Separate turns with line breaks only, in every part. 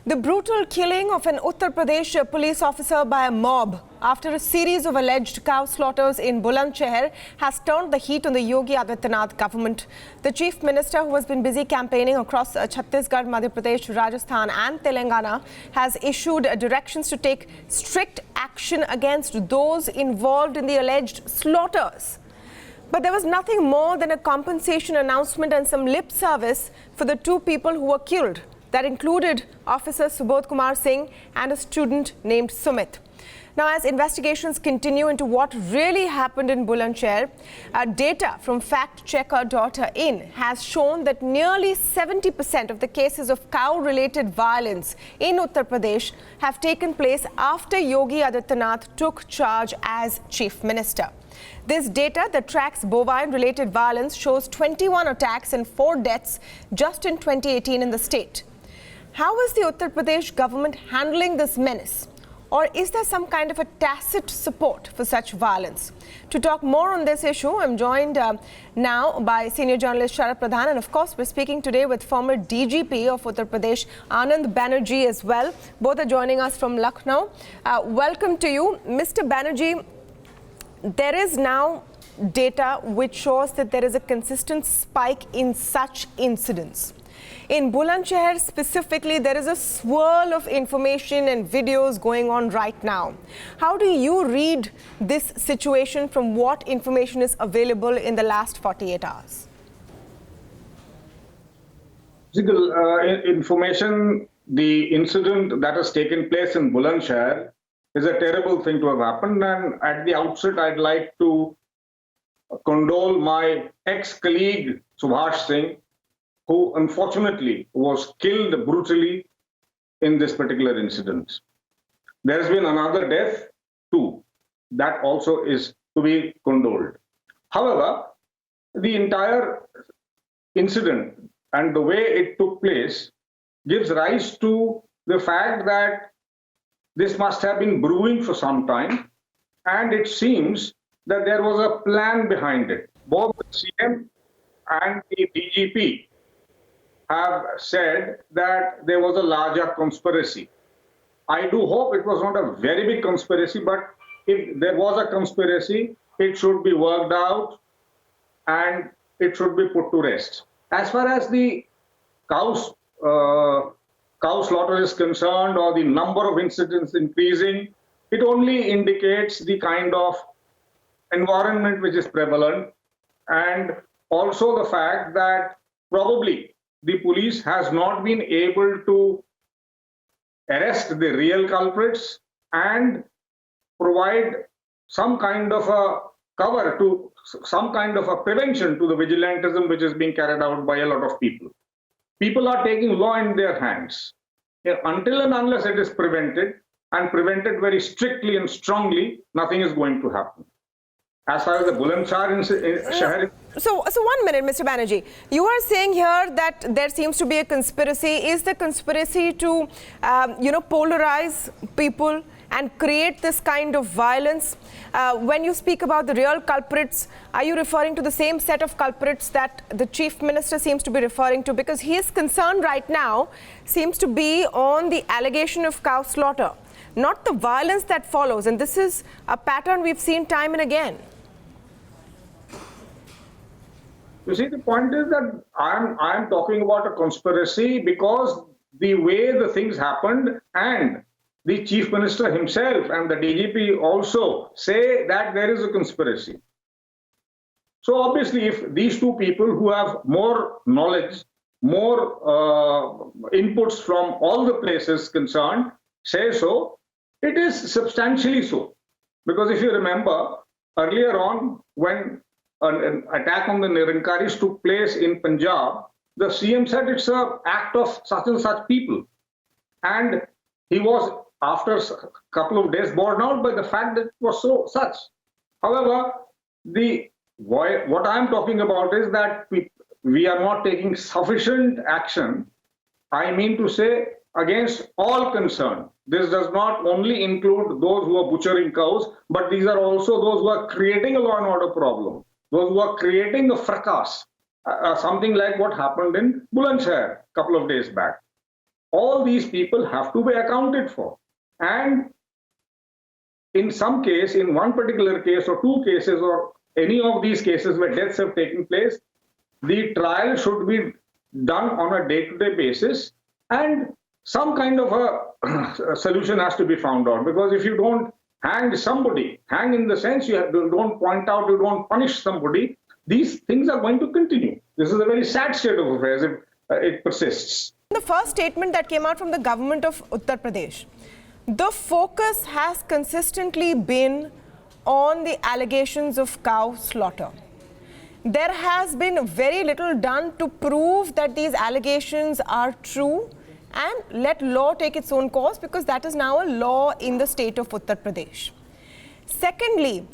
The brutal killing of an Uttar Pradesh police officer by a mob after a series of alleged cow slaughters in Bulandshahr has turned the heat on the Yogi Adityanath government. The chief minister, who has been busy campaigning across Chhattisgarh, Madhya Pradesh, Rajasthan and Telangana, has issued directions to take strict action against those involved in the alleged slaughters. But there was nothing more than a compensation announcement and some lip service for the two people who were killed. That included Officer Subodh Kumar Singh and a student named Sumit. Now, as investigations continue into what really happened in Bulandshahr, data from factchecker.in has shown that nearly 70% of the cases of cow-related violence in Uttar Pradesh have taken place after Yogi Adityanath took charge as chief minister. This data that tracks bovine-related violence shows 21 attacks and 4 deaths just in 2018 in the state. How is the Uttar Pradesh government handling this menace? Or is there some kind of a tacit support for such violence? To talk more on this issue, I'm joined now by senior journalist Sharat Pradhan, and of course we're speaking today with former DGP of Uttar Pradesh, Anand Banerjee as well. Both are joining us from Lucknow. Welcome to you. Mr. Banerjee, there is now data which shows that there is a consistent spike in such incidents. In Bulandshahr specifically, there is a swirl of information and videos going on right now. How do you read this situation from what information is available in the last 48 hours?
Information, the incident that has taken place in Bulandshahr is a terrible thing to have happened. And at the outset, I'd like to condole my ex-colleague Subhash Singh, who unfortunately was killed brutally in this particular incident. There has been another death too. That also is to be condoled. However, the entire incident and the way it took place gives rise to the fact that this must have been brewing for some time, and it seems that there was a plan behind it. Both the CM and the DGP have said that there was a larger conspiracy. I do hope it was not a very big conspiracy, but if there was a conspiracy, it should be worked out and it should be put to rest. As far as the cow slaughter is concerned, or the number of incidents increasing, it only indicates the kind of environment which is prevalent, and also the fact that probably the police has not been able to arrest the real culprits and provide some kind of a cover to some kind of a prevention to the vigilantism which is being carried out by a lot of people. People are taking law in their hands. Until and unless it is prevented, and prevented very strictly and strongly, nothing is going to happen. As far as the Bulandshahr
So 1 minute, Mr. Banerjee. You are saying here that there seems to be a conspiracy. Is the conspiracy to, polarize people and create this kind of violence? When you speak about the real culprits, are you referring to the same set of culprits that the chief minister seems to be referring to? Because his concern right now seems to be on the allegation of cow slaughter, not the violence that follows. And this is a pattern we've seen time and again.
You see, the point is that I'm talking about a conspiracy because the way the things happened, and the chief minister himself and the DGP also say that there is a conspiracy. So obviously, if these two people who have more knowledge, more inputs from all the places concerned say so, it is substantially so. Because if you remember, earlier on, when an attack on the Nirankaris took place in Punjab, the CM said it's an act of such and such people. And he was, after a couple of days, borne out by the fact that it was such. However, what I'm talking about is that we are not taking sufficient action, I mean to say, against all concerned. This does not only include those who are butchering cows, but these are also those who are creating a law and order problem. Those who are creating a fracas, something like what happened in Bulandshahr a couple of days back. all these people have to be accounted for. And in some case, in one particular case or two cases or any of these cases where deaths have taken place, the trial should be done on a day-to-day basis, and some kind of a solution has to be found out. Because if you don't hang somebody, hang in the sense you don't point out, you don't punish somebody, these things are going to continue. This is a very sad state of affairs if it persists.
The first statement that came out from the government of Uttar Pradesh, the focus has consistently been on the allegations of cow slaughter. There has been very little done to prove that these allegations are true and let law take its own course, because that is now a law in the state of Uttar Pradesh. Secondly,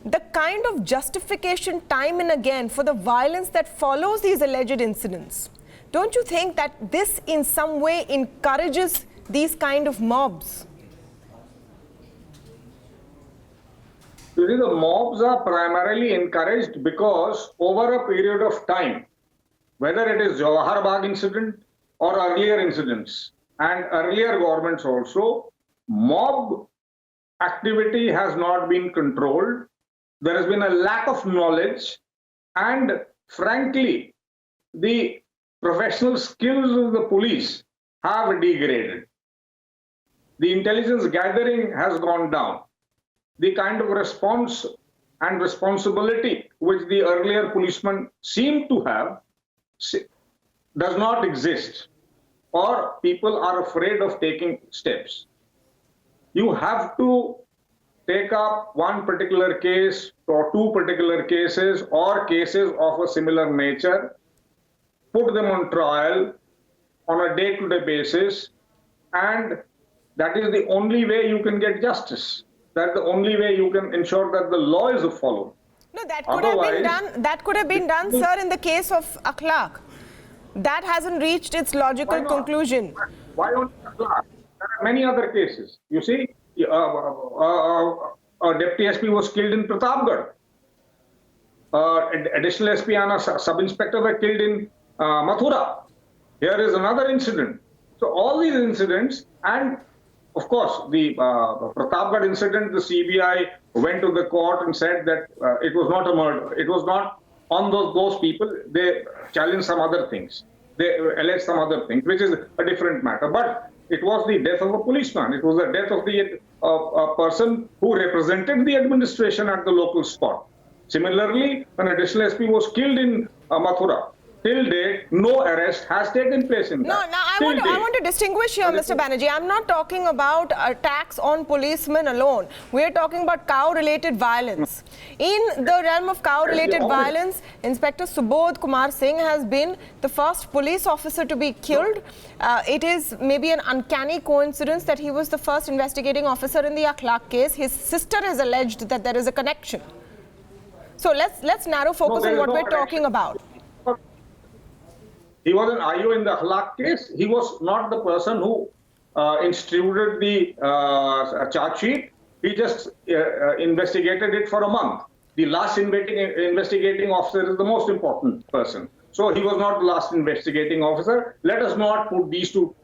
the kind of justification time and again for the violence that follows these alleged incidents, don't you think that this in some way encourages these kind of mobs?
You see, the mobs are primarily encouraged because over a period of time, whether it is Jawahar Bagh incident or earlier incidents and earlier governments also, mob activity has not been controlled. There has been a lack of knowledge, and frankly, the professional skills of the police have degraded. The intelligence gathering has gone down. The kind of response and responsibility which the earlier policemen seem to have does not exist, or people are afraid of taking steps. You have to take up one particular case or two particular cases or cases of a similar nature, put them on trial on a day-to-day basis, and that is the only way you can get justice. That's the only way you can ensure that the law is followed.
No, that could have been done. That could have been done, sir, in the case of Akhlaq. That hasn't reached its logical conclusion.
Why only Akhlaq? There are many other cases. You see, a deputy SP was killed in Pratapgarh. Additional SP and a sub-inspector were killed in Mathura. Here is another incident. So all these incidents, and of course, the Pratapgarh incident, the CBI went to the court and said that it was not a murder. It was not on those people. They challenged some other things. They alleged some other things, which is a different matter. But it was the death of a policeman. It was the death of a person who represented the administration at the local spot. Similarly, an additional SP was killed in Mathura. Till date, no arrest has taken place in that.
No, I want to distinguish here, Mr. Banerjee. I'm not talking about attacks on policemen alone. We're talking about cow-related violence. In the realm of cow-related violence, Inspector Subodh Kumar Singh has been the first police officer to be killed. It is maybe an uncanny coincidence that he was the first investigating officer in the Akhlaq case. His sister has alleged that there is a connection. So let's narrow focus on what we're talking about.
He was an IO in the Akhlaq case. He was not the person who instituted the charge sheet. He just investigated it for a month. The last investigating officer is the most important person. So he was not the last investigating officer. Let us not put these two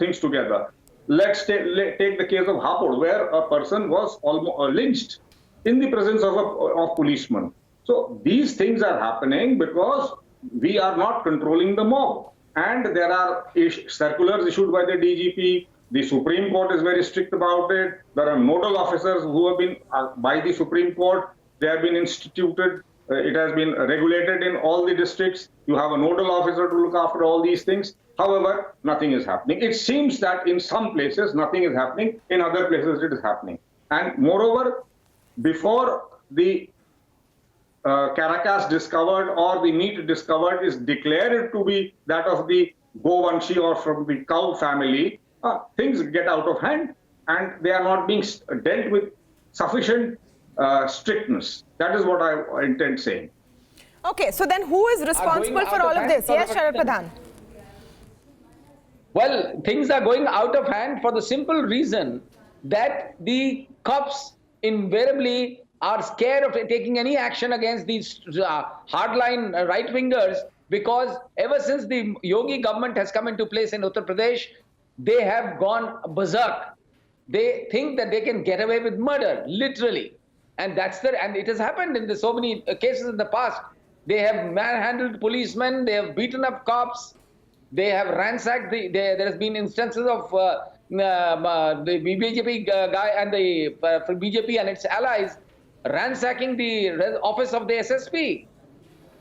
things together. Let's take the case of Hapur, where a person was almost lynched in the presence of a policeman. So these things are happening because we are not controlling the mob. And there are circulars issued by the DGP. The Supreme Court is very strict about it. There are nodal officers who have been, by the Supreme Court, they have been instituted. It has been regulated in all the districts. You have a nodal officer to look after all these things. However, nothing is happening. It seems that in some places, nothing is happening. In other places, it is happening. And moreover, before the carcass discovered or the meat discovered is declared to be that of the Govanshi or from the cow family, things get out of hand and they are not being dealt with sufficient strictness. That is what I intend saying.
Okay, so then who is responsible for all of this? Yes, Sharat Pradhan.
Well, things are going out of hand for the simple reason that the cops invariably are scared of taking any action against these hardline right-wingers, because ever since the Yogi government has come into place in Uttar Pradesh, they have gone berserk. They think that they can get away with murder, literally. And and it has happened in so many cases in the past. They have manhandled policemen, they have beaten up cops, they have ransacked there has been instances of the BJP guy and the BJP and its allies ransacking the office of the SSP.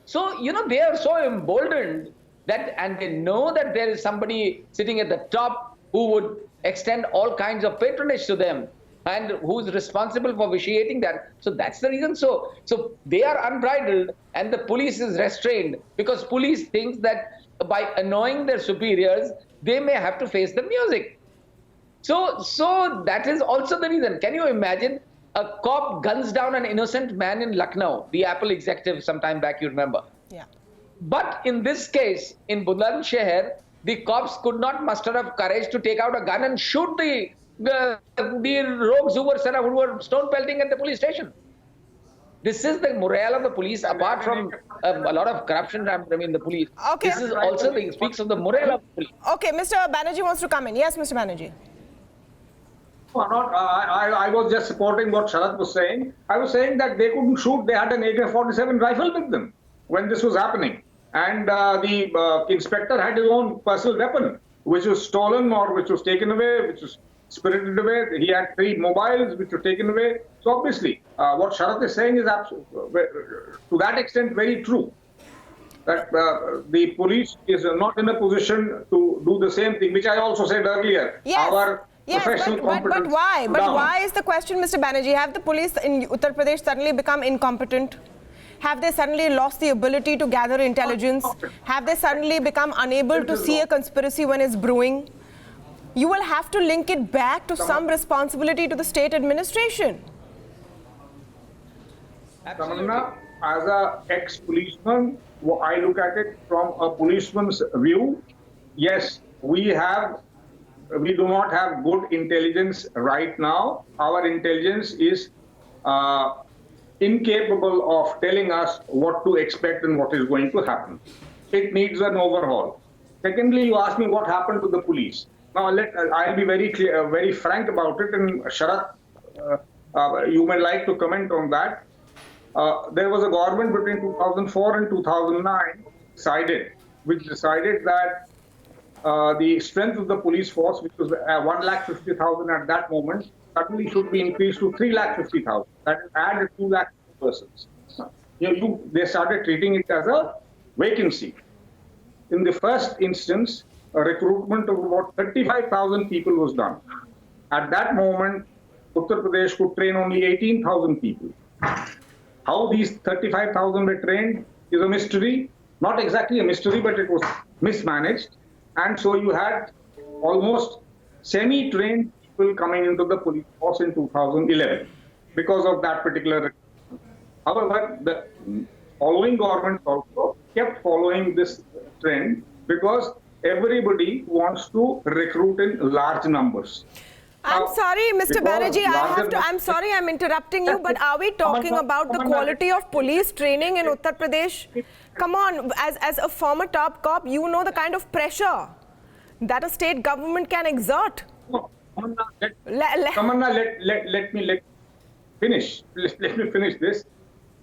So, they are so emboldened and they know that there is somebody sitting at the top who would extend all kinds of patronage to them and who is responsible for vitiating that. So that's the reason. So they are unbridled and the police is restrained because police thinks that by annoying their superiors, they may have to face the music. So that is also the reason. Can you imagine a cop guns down an innocent man in Lucknow, the Apple executive sometime back, you remember?
Yeah.
But in this case, in Bulandshahr, the cops could not muster up courage to take out a gun and shoot the rogues who were stone pelting at the police station. This is the morale of the police, apart from a lot of corruption. The police.
Okay.
This is also speaks of the morale of the police.
Okay, Mr. Banerjee wants to come in. Yes, Mr. Banerjee.
I was just supporting what Sharat was saying. I was saying that they couldn't shoot. They had an AK-47 rifle with them when this was happening. And the inspector had his own personal weapon, which was stolen or which was taken away, which was spirited away. He had 3 mobiles which were taken away. So obviously, what Sharat is saying is to that extent very true. That the police is not in a position to do the same thing, which I also said earlier.
Yes.
Professional competence.
But why? But why is the question, Mr. Banerjee? Have the police in Uttar Pradesh suddenly become incompetent? Have they suddenly lost the ability to gather intelligence? Have they suddenly become unable to see a conspiracy when it's brewing? You will have to link it back to some responsibility to the state administration.
Tamanna, as an ex-policeman, I look at it from a policeman's view. Yes, we do not have good intelligence right now. Our intelligence is incapable of telling us what to expect and what is going to happen. It needs an overhaul. Secondly, you asked me what happened to the police. Now, I'll be very clear, very frank about it, and Sharat, you may like to comment on that. There was a government between 2004 and 2009 which decided that the strength of the police force, which was 150,000 at that moment, suddenly should be increased to 350,000. That is, added 2 lakh persons. They started treating it as a vacancy. In the first instance, a recruitment of about 35,000 people was done. At that moment, Uttar Pradesh could train only 18,000 people. How these 35,000 were trained is a mystery. Not exactly a mystery, but it was mismanaged. And so you had almost semi-trained people coming into the police force in 2011 because of that particular recruitment. However, the following governments also kept following this trend because everybody wants to recruit in large numbers.
I'm sorry, Mr. Banerjee, I'm sorry I'm interrupting you, but are we talking about the quality of police training in Uttar Pradesh? Come on, as a former top cop, you know the kind of pressure that a state government can exert.
Tamanna, let me finish. Let me finish this.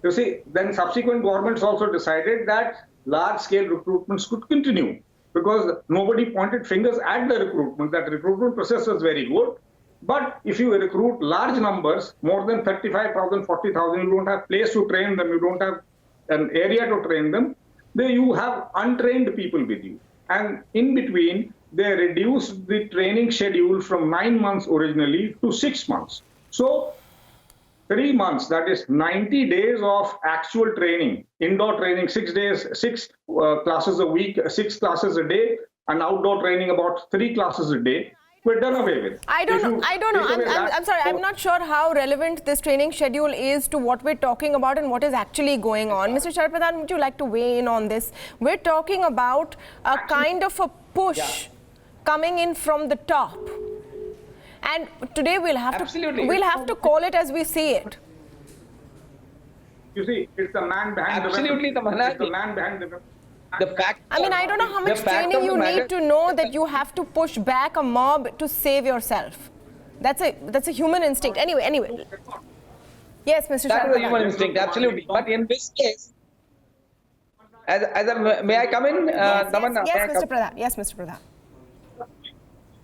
You see, then subsequent governments also decided that large-scale recruitments could continue because nobody pointed fingers at the recruitment. That recruitment process was very good. But if you recruit large numbers, more than 35,000, 40,000, you don't have place to train them, you don't have an area to train them, then you have untrained people with you. And in between, they reduced the training schedule from 9 months originally to 6 months. So 3 months, that is 90 days of actual training, indoor training, 6 days, 6 classes a week, 6 classes a day, and outdoor training about 3 classes a day. We're done away with.
I don't know. I'm sorry. I'm not sure how relevant this training schedule is to what we're talking about and what is actually going on. Mr. Sharat Pradhan, would you like to weigh in on this? We're talking about a kind of a push coming in from the top. And today we'll have to call it as we see it.
You see, it's the man behind
the man behind the
weapon.
The fact.
I mean, I don't know how much training you need to know that you have to push back a mob to save yourself. That's a human instinct. Anyway. Yes, Mr.
That
Sharat.
is a human instinct, absolutely. But in this case, may I come in, Tamanna?
Yes, Mr. Pradhan. Yes, Mr. Pradhan.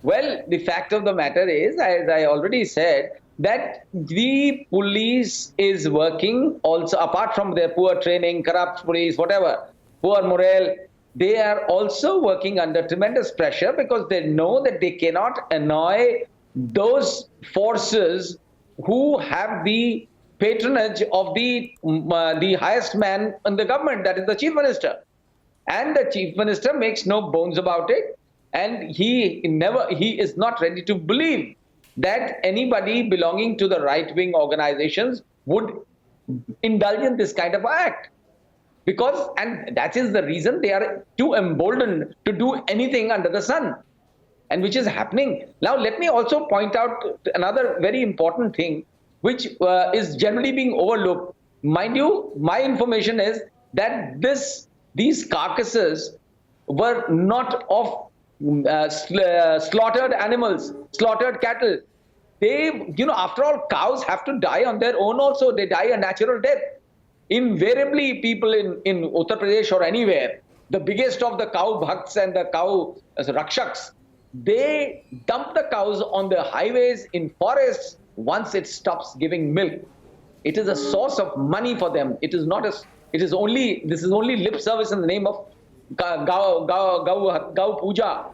Well, the fact of the matter is, as I already said, that the police is working also, apart from their poor training, corrupt police, whatever, poor morale, they are also working under tremendous pressure because they know that they cannot annoy those forces who have the patronage of the highest man in the government, that is the chief minister. And the chief minister makes no bones about it. And he is not ready to believe that anybody belonging to the right-wing organizations would indulge in this kind of act. And that is the reason they are too emboldened to do anything under the sun, and which is happening. Now, let me also point out another very important thing, which is generally being overlooked. Mind you, my information is that these carcasses were not of slaughtered animals, slaughtered cattle. After all, cows have to die on their own also. They die a natural death. Invariably, people in Uttar Pradesh or anywhere, the biggest of the cow bhakts and the cow rakshaks, they dump the cows on the highways, in forests, once it stops giving milk. It is a source of money for them. This is only lip service in the name of Gau Puja.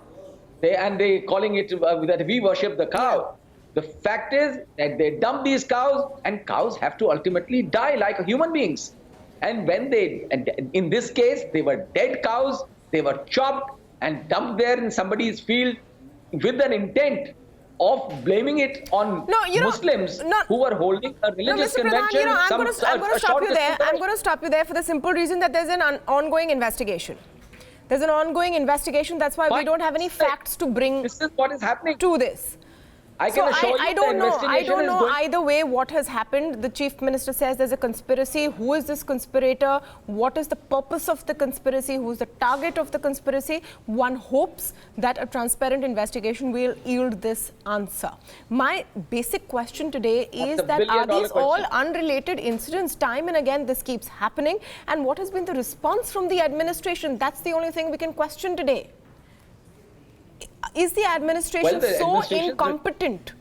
They calling it that we worship the cow. The fact is that they dump these cows, and cows have to ultimately die like human beings. And in this case, they were dead cows, they were chopped and dumped there in somebody's field with an intent of blaming it on Muslims who were holding a religious convention.
I'm going to stop you there. I'm going to stop you there for the simple reason that there's an ongoing investigation. There's an ongoing investigation. That's why we don't have any facts to bring.
This is what is happening
to this.
I don't
know either way what has happened. The chief minister says there's a conspiracy. Who is this conspirator? What is the purpose of the conspiracy? Who is the target of the conspiracy? One hopes that a transparent investigation will yield this answer. My basic question today is that are these all unrelated incidents? Time and again this keeps happening. And what has been the response from the administration? That's the only thing we can question today. Is the administration incompetent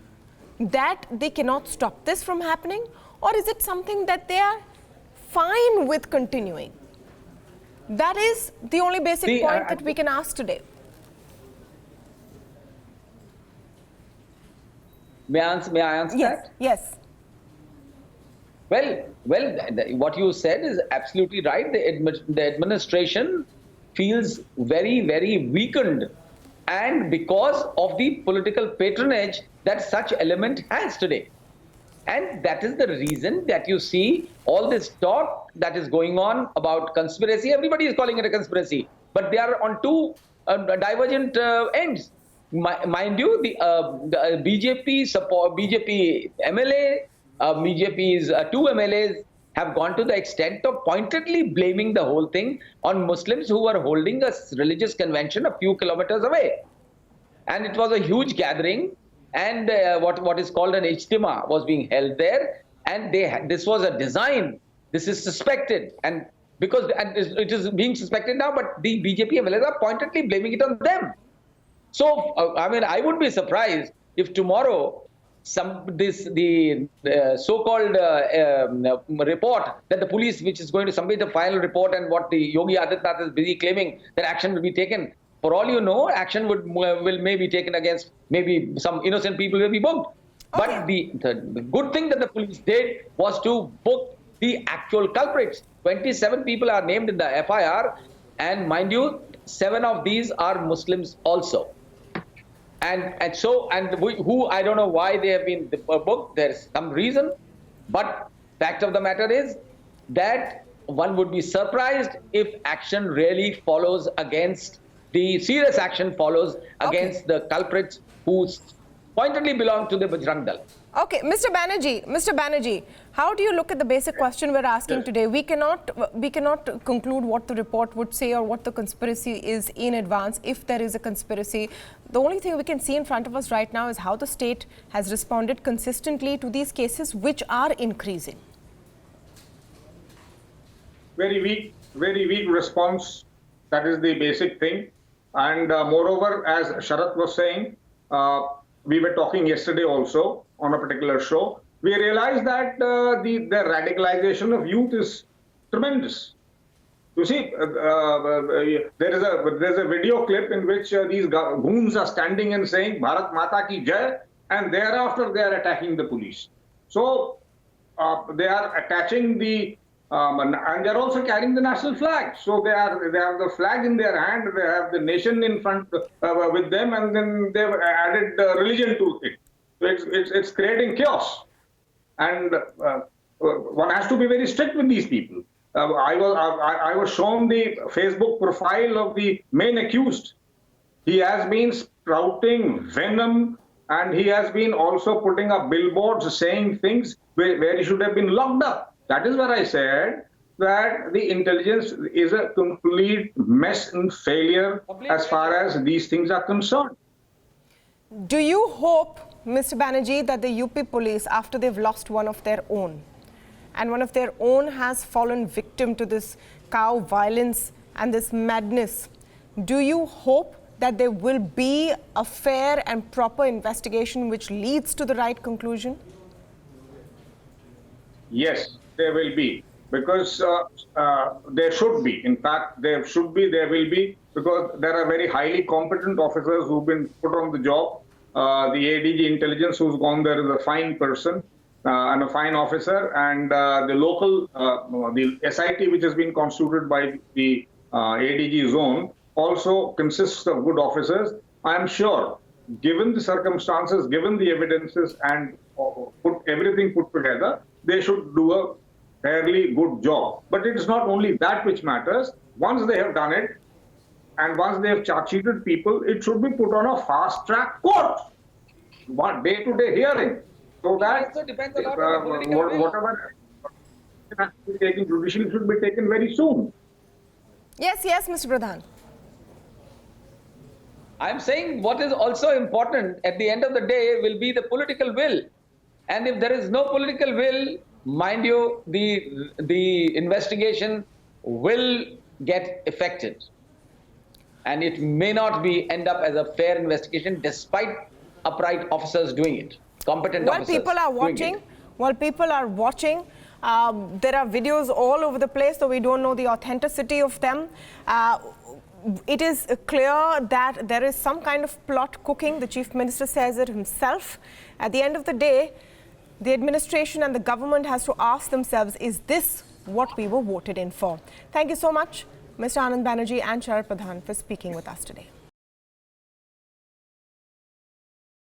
that they cannot stop this from happening? Or is it something that they are fine with continuing? That is the only basic point that we can ask today.
May I answer that?
Yes.
Well, what you said is absolutely right. The administration feels very, very weakened, and because of the political patronage that such element has today. And that is the reason that you see all this talk that is going on about conspiracy. Everybody is calling it a conspiracy, but they are on two divergent ends. Mind you, the BJP MLA, BJP's two MLAs have gone to the extent of pointedly blaming the whole thing on Muslims who were holding a religious convention a few kilometers away. And it was a huge gathering, and what is called an ijtima was being held there, and this was a design. This is suspected, and it is being suspected now, but the BJP MLAs are pointedly blaming it on them. So, I would be surprised if tomorrow the so-called report that the police, which is going to submit the final report, and what the Yogi Adityanath is busy claiming that action will be taken. For all you know, action will maybe taken against, maybe some innocent people will be booked. Okay. But the good thing that the police did was to book the actual culprits. 27 people are named in the FIR, and mind you, 7 of these are Muslims also. Who I don't know why they have been booked. There's some reason, but fact of the matter is that one would be surprised if action really follows against the serious action follows against the culprits who pointedly belong to the Bajrang Dal.
Okay, Mr. Banerjee, how do you look at the basic question we're asking today? We cannot conclude what the report would say or what the conspiracy is in advance, if there is a conspiracy. The only thing we can see in front of us right now is how the state has responded consistently to these cases, which are increasing.
Very weak response. That is the basic thing. And moreover, as Sharat was saying, we were talking yesterday also on a particular show, we realized that the radicalization of youth is tremendous. You see, there's a video clip in which these goons are standing and saying Bharat Mata ki Jai, and thereafter they are attacking the police. So they are attaching the and they're also carrying the national flag. So they have the flag in their hand, they have the nation in front with them, and then they've added religion to it. So it's creating chaos. And one has to be very strict with these people. I was shown the Facebook profile of the main accused. He has been sprouting venom, and he has been also putting up billboards saying things where he should have been locked up. That is where I said that the intelligence is a complete mess and failure as far as these things are concerned.
Do you hope, Mr. Banerjee, that the UP police, after they've lost one of their own, and one of their own has fallen victim to this cow violence and this madness, do you hope that there will be a fair and proper investigation which leads to the right conclusion?
Yes, there will be, because there should be. In fact, there should be, there will be, because there are very highly competent officers who've been put on the job. The ADG intelligence who's gone there is a fine person and a fine officer, and the local, the SIT which has been constituted by the ADG zone also consists of good officers. I am sure, given the circumstances, given the evidences, and everything put together, they should do a fairly good job. But it is not only that which matters. Once they have done it, and once they have charge-sheeted people, it should be put on a fast-track court, day-to-day hearing, so that whatever has to be taken judicially should be taken very soon.
Yes, Mr. Pradhan.
I'm saying what is also important at the end of the day will be the political will. And if there is no political will, mind you, the investigation will get affected. And it may not end up as a fair investigation despite upright officers doing it, competent officers.
While people are watching, there are videos all over the place, so we don't know the authenticity of them. It is clear that there is some kind of plot cooking. The Chief Minister says it himself. At the end of the day, the administration and the government has to ask themselves, is this what we were voted in for? Thank you so much, Mr. Anand Banerjee and Sharat Pradhan, for speaking with us today.